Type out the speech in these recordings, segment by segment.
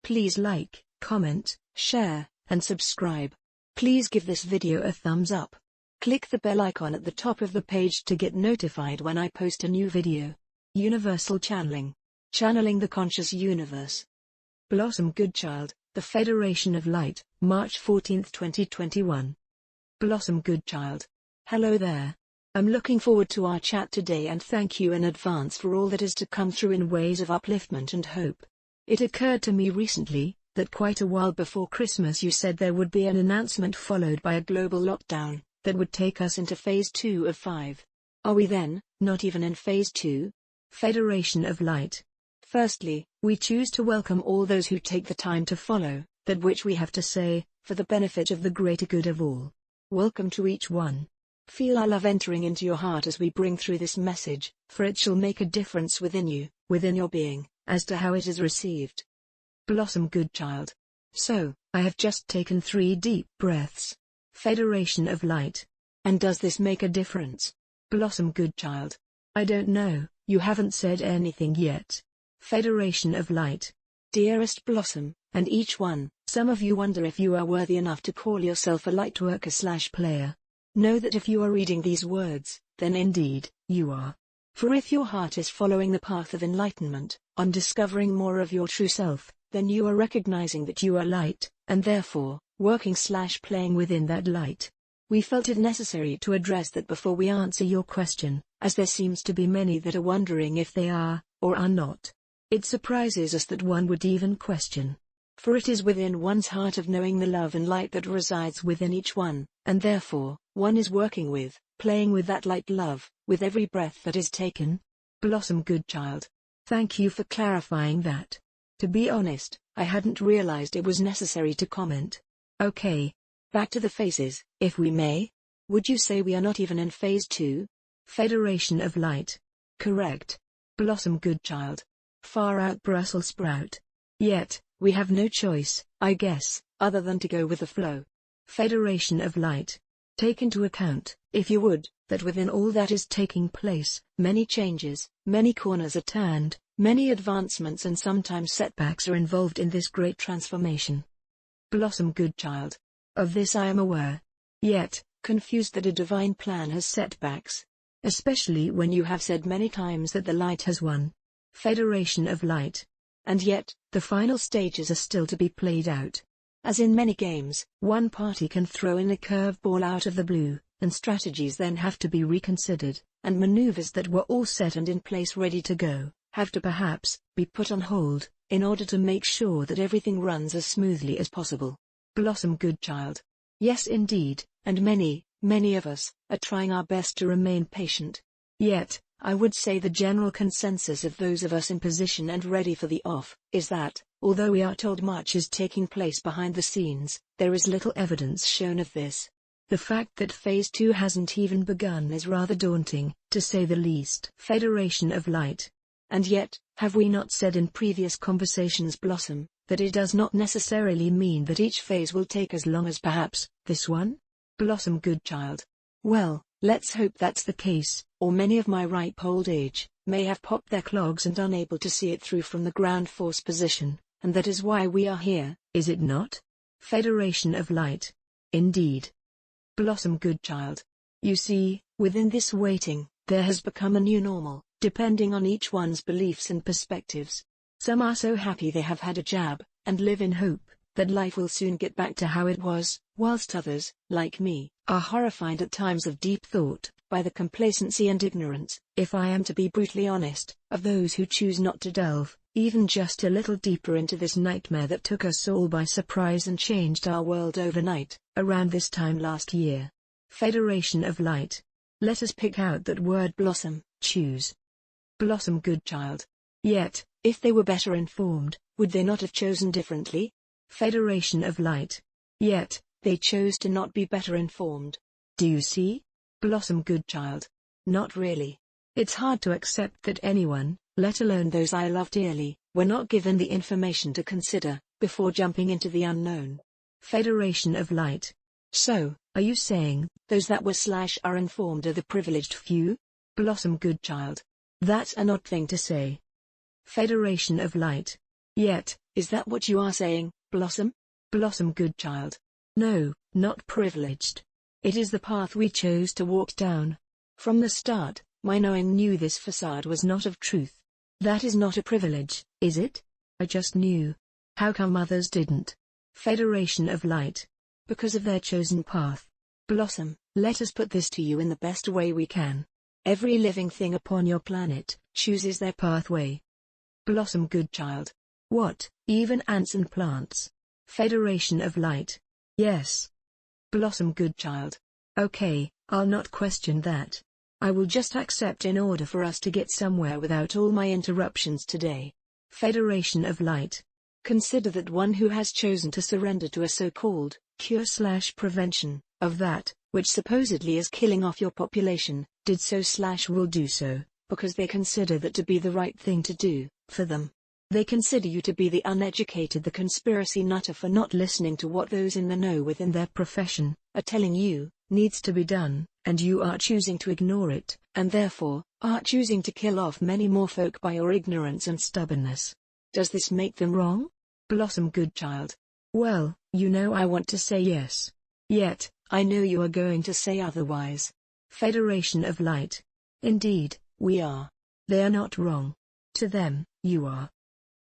Please like, comment, share, and subscribe. Please give this video a thumbs up. Click the bell icon at the top of the page to get notified when I post a new video. Universal Channeling. Channeling the Conscious Universe. Blossom Goodchild, The Federation of Light, March 14, 2021. Blossom Goodchild. Hello there. I'm looking forward to our chat today and thank you in advance for all that is to come through in ways of upliftment and hope. It occurred to me recently that quite a while before Christmas you said there would be an announcement followed by a global lockdown that would take us into Phase 2 of 5. Are we then not even in Phase 2? Federation of Light. Firstly, we choose to welcome all those who take the time to follow that which we have to say, for the benefit of the greater good of all. Welcome to each one. Feel our love entering into your heart as we bring through this message, for it shall make a difference within you, within your being, as to how it is received. Blossom Goodchild. So, I have just taken 3 deep breaths. Federation of Light. And does this make a difference? Blossom Goodchild. I don't know, you haven't said anything yet. Federation of Light. Dearest Blossom, and each one, some of you wonder if you are worthy enough to call yourself a lightworker/player. Know that if you are reading these words, then indeed, you are. For if your heart is following the path of enlightenment, on discovering more of your true self, then you are recognizing that you are light, and therefore, working/playing within that light. We felt it necessary to address that before we answer your question, as there seems to be many that are wondering if they are, or are not. It surprises us that one would even question. For it is within one's heart of knowing the love and light that resides within each one, and therefore, one is working with, playing with that light love, with every breath that is taken. Blossom Goodchild. Thank you for clarifying that. To be honest, I hadn't realized it was necessary to comment. Okay. Back to the phases, if we may. Would you say we are not even in Phase 2? Federation of Light. Correct. Blossom Goodchild. Far out Brussels sprout. Yet, we have no choice, I guess, other than to go with the flow. Federation of Light. Take into account, if you would, that within all that is taking place, many changes, many corners are turned, many advancements and sometimes setbacks are involved in this great transformation. Blossom Goodchild. Of this I am aware. Yet, confused that a divine plan has setbacks. Especially when you have said many times that the light has won. Federation of Light. And yet, the final stages are still to be played out. As in many games, one party can throw in a curveball out of the blue, and strategies then have to be reconsidered, and maneuvers that were all set and in place ready to go, have to perhaps be put on hold, in order to make sure that everything runs as smoothly as possible. Blossom Goodchild. Yes indeed, and many of us, are trying our best to remain patient. Yet, I would say the general consensus of those of us in position and ready for the off, is that, although we are told much is taking place behind the scenes, there is little evidence shown of this. The fact that Phase 2 hasn't even begun is rather daunting, to say the least. Federation of Light. And yet, have we not said in previous conversations, Blossom, that it does not necessarily mean that each phase will take as long as perhaps this one? Blossom Goodchild. Well, let's hope that's the case, or many of my ripe old age may have popped their clogs and unable to see it through from the ground force position, and that is why we are here, is it not? Federation of Light. Indeed. Blossom Goodchild. You see, within this waiting, there has become a new normal, depending on each one's beliefs and perspectives. Some are so happy they have had a jab, and live in hope that life will soon get back to how it was, whilst others, like me, are horrified at times of deep thought, by the complacency and ignorance, if I am to be brutally honest, of those who choose not to delve, even just a little deeper into this nightmare that took us all by surprise and changed our world overnight, around this time last year. Federation of Light. Let us pick out that word Blossom, choose. Blossom Goodchild. Yet, if they were better informed, would they not have chosen differently? Federation of Light. Yet, they chose to not be better informed. Do you see? Blossom Goodchild. Not really. It's hard to accept that anyone, let alone those I love dearly, were not given the information to consider, before jumping into the unknown. Federation of Light. So, are you saying, those that were/are informed are the privileged few? Blossom Goodchild. That's an odd thing to say. Federation of Light. Yet, Is that what you are saying, Blossom? Blossom Goodchild. No, not privileged. It is the path we chose to walk down. From the start, my knowing knew this facade was not of truth. That is not a privilege, is it? I just knew. How come others didn't? Federation of Light. Because of their chosen path. Blossom, let us put this to you in the best way we can. Every living thing upon your planet chooses their pathway. Blossom Goodchild. What, even ants and plants? Federation of Light. Yes. Blossom Goodchild. Okay, I'll not question that. I will just accept in order for us to get somewhere without all my interruptions today. Federation of Light. Consider that one who has chosen to surrender to a so-called cure/prevention of that which supposedly is killing off your population, did so/will do so, because they consider that to be the right thing to do, for them. They consider you to be the uneducated, the conspiracy nutter for not listening to what those in the know within their profession are telling you needs to be done, and you are choosing to ignore it, and therefore, are choosing to kill off many more folk by your ignorance and stubbornness. Does this make them wrong? Blossom Goodchild. Well, you know I want to say yes. Yet, I know you are going to say otherwise. Federation of Light. Indeed, we are. They are not wrong. To them, you are.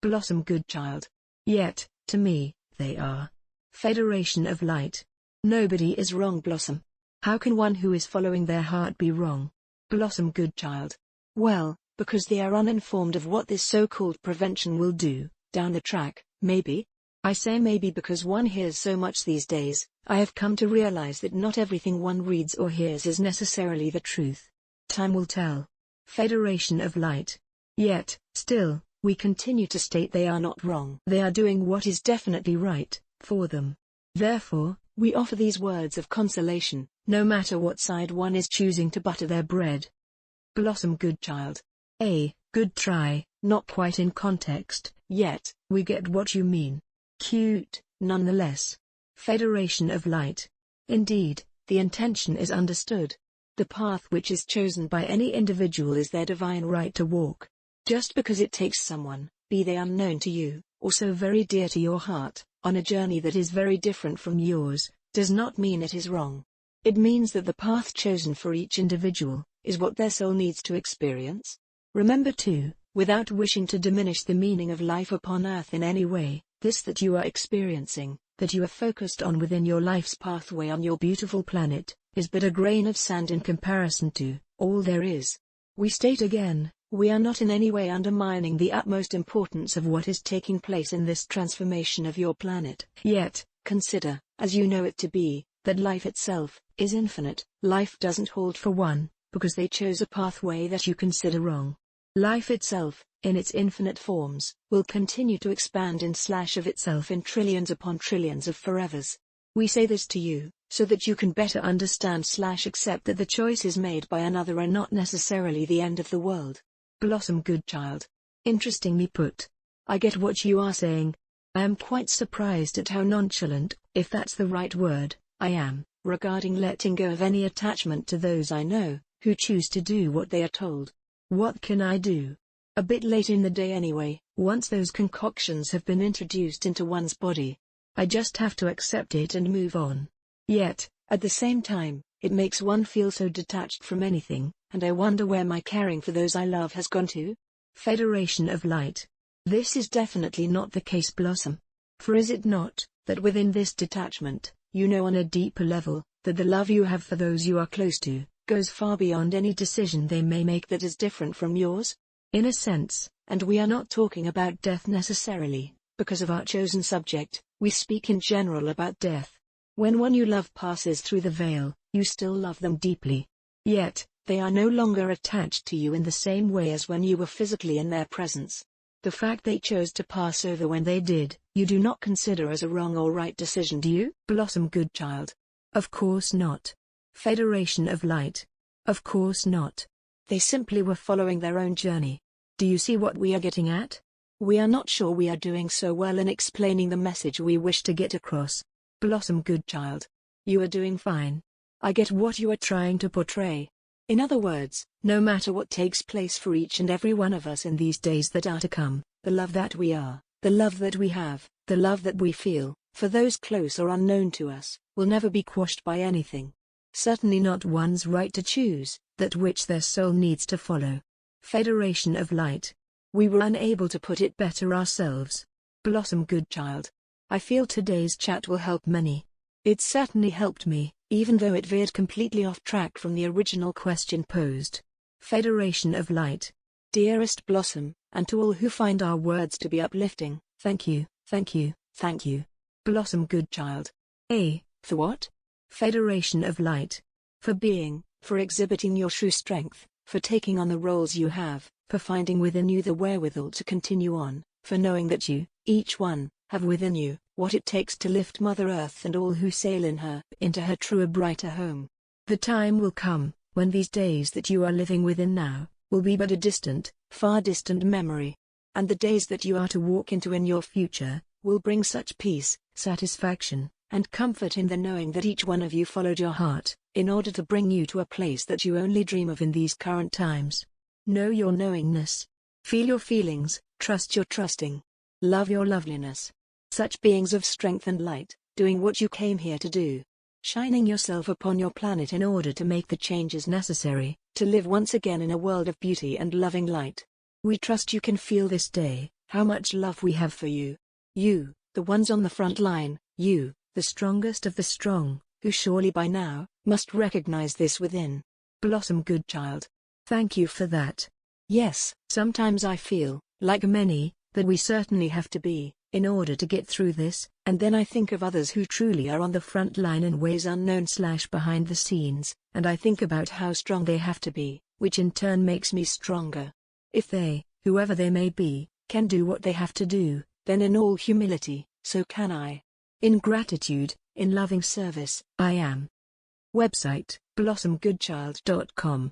Blossom Goodchild. Yet, to me, they are. Federation of Light. Nobody is wrong, Blossom. How can one who is following their heart be wrong? Blossom Goodchild. Well, because they are uninformed of what this so-called prevention will do, down the track, maybe? I say maybe because one hears so much these days. I have come to realize that not everything one reads or hears is necessarily the truth. Time will tell. Federation of Light. Yet, still, we continue to state they are not wrong. They are doing what is definitely right, for them. Therefore, we offer these words of consolation, no matter what side one is choosing to butter their bread. Blossom Goodchild. Good try, not quite in context, yet, we get what you mean. Cute, nonetheless. Federation of Light. Indeed, the intention is understood. The path which is chosen by any individual is their divine right to walk. Just because it takes someone, be they unknown to you, or so very dear to your heart, on a journey that is very different from yours, does not mean it is wrong. It means that the path chosen for each individual is what their soul needs to experience. Remember too, without wishing to diminish the meaning of life upon earth in any way, this that you are experiencing, that you are focused on within your life's pathway on your beautiful planet, is but a grain of sand in comparison to all there is. We state again, we are not in any way undermining the utmost importance of what is taking place in this transformation of your planet. Yet, consider, as you know it to be, that life itself is infinite. Life doesn't hold for one, because they chose a pathway that you consider wrong. Life itself, in its infinite forms, will continue to expand of itself in trillions upon trillions of forevers. We say this to you, so that you can better understand accept that the choices made by another are not necessarily the end of the world. Blossom Goodchild. Interestingly put. I get what you are saying. I am quite surprised at how nonchalant, if that's the right word, I am, regarding letting go of any attachment to those I know, who choose to do what they are told. What can I do? A bit late in the day anyway, once those concoctions have been introduced into one's body. I just have to accept it and move on. Yet, at the same time, it makes one feel so detached from anything, and I wonder where my caring for those I love has gone to. Federation of Light. This is definitely not the case, Blossom. For is it not, that within this detachment, you know on a deeper level, that the love you have for those you are close to, goes far beyond any decision they may make that is different from yours? In a sense, and we are not talking about death necessarily, because of our chosen subject, we speak in general about death. When one you love passes through the veil, you still love them deeply. Yet, they are no longer attached to you in the same way as when you were physically in their presence. The fact they chose to pass over when they did, you do not consider as a wrong or right decision, do you? Blossom Goodchild. Of course not. Federation of Light. Of course not. They simply were following their own journey. Do you see what we are getting at? We are not sure we are doing so well in explaining the message we wish to get across. Blossom Goodchild. You are doing fine. I get what you are trying to portray. In other words, no matter what takes place for each and every one of us in these days that are to come, the love that we are, The love that we have, the love that we feel, for those close or unknown to us, will never be quashed by anything. Certainly not one's right to choose, that which their soul needs to follow. Federation of Light. We were unable to put it better ourselves. Blossom Goodchild. I feel today's chat will help many. It certainly helped me, even though it veered completely off track from the original question posed. Federation of Light. Dearest Blossom, and to all who find our words to be uplifting, thank you, thank you, thank you. Blossom Goodchild. For what? Federation of Light. For being, for exhibiting your true strength, for taking on the roles you have, for finding within you the wherewithal to continue on, for knowing that you, each one, have within you what it takes to lift Mother Earth and all who sail in her into her truer brighter home. The time will come, when these days that you are living within now, will be but a distant, far distant memory. And the days that you are to walk into in your future, will bring such peace, satisfaction, and comfort in the knowing that each one of you followed your heart, in order to bring you to a place that you only dream of in these current times. Know your knowingness. Feel your feelings, trust your trusting. Love your loveliness. Such beings of strength and light, doing what you came here to do. Shining yourself upon your planet in order to make the changes necessary, to live once again in a world of beauty and loving light. We trust you can feel this day, how much love we have for you. You, the ones on the front line, you, the strongest of the strong, who surely by now, must recognize this within. Blossom Goodchild. Thank you for that. Yes, sometimes I feel, like many, that we certainly have to be, in order to get through this, and then I think of others who truly are on the front line in ways unknown/behind the scenes, and I think about how strong they have to be, which in turn makes me stronger. If they, whoever they may be, can do what they have to do, then in all humility, so can I. In gratitude, in loving service, I am. Website, blossomgoodchild.com